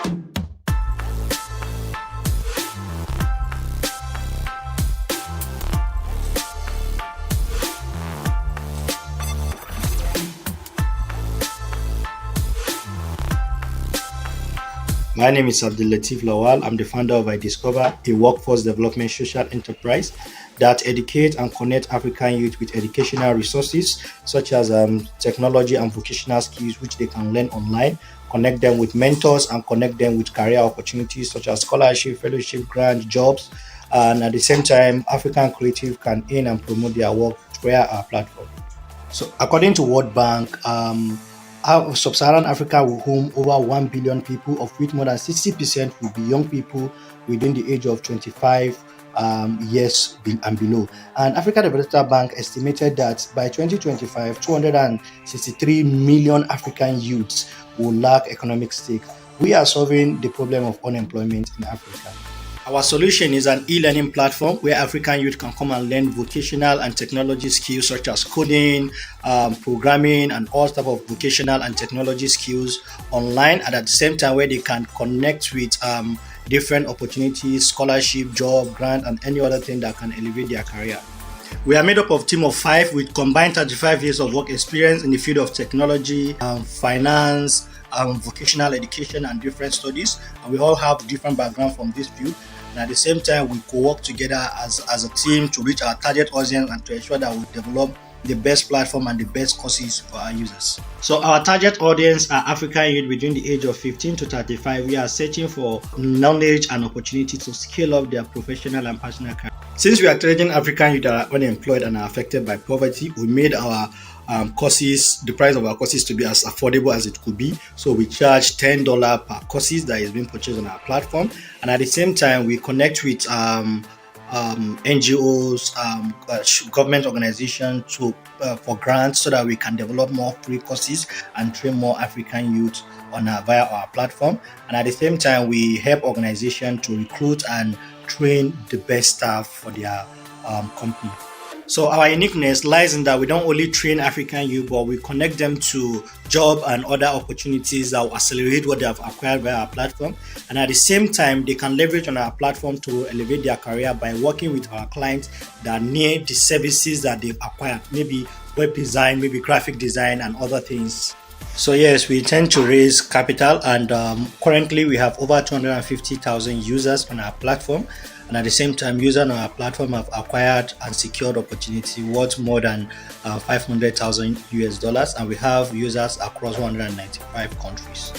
My name is Abdullateef Lawal. I'm the founder of iDixcover, a workforce development social enterprise that educates and connects African youth with educational resources such as technology and vocational skills which they can learn online, connect them with mentors, and connect them with career opportunities such as scholarship, fellowship, grant, jobs. And at the same time, African creative can earn and promote their work via our platform. So, according to World Bank, Sub-Saharan Africa will home over 1 billion people, of which more than 60% will be young people within the age of 25 years and below. And Africa Development Bank estimated that by 2025, 263 million African youths will lack economic stake. We are solving the problem of unemployment in Africa. Our solution is an e-learning platform where African youth can come and learn vocational and technology skills such as coding, programming, and all type of vocational and technology skills online, and at the same time where they can connect with different opportunities, scholarship, job, grant, and any other thing that can elevate their career. We are made up of a team of 5 with combined 35 years of work experience in the field of technology, finance, vocational education, and different studies, and we all have different backgrounds from this field. And at the same time, we co-work together as a team to reach our target audience and to ensure that we develop the best platform and the best courses for our users. So our target audience are African youth between the age of 15 to 35. We are searching for knowledge and opportunity to scale up their professional and personal career. Since we are targeting African youth that are unemployed and are affected by poverty, we made our courses, the price of our courses, to be as affordable as it could be. So we charge $10 per courses that is being purchased on our platform, and at the same time we connect with NGOs, government organizations for grants so that we can develop more free courses and train more African youth via our platform. And at the same time, we help organizations to recruit and train the best staff for their company. So our uniqueness lies in that we don't only train African youth, but we connect them to job and other opportunities that will accelerate what they have acquired via our platform. And at the same time, they can leverage on our platform to elevate their career by working with our clients that need the services that they've acquired, maybe web design, maybe graphic design, and other things. So yes, we intend to raise capital, and currently we have over 250,000 users on our platform. And at the same time, users on our platform have acquired and secured opportunity worth more than 500,000 US dollars, and we have users across 195 countries.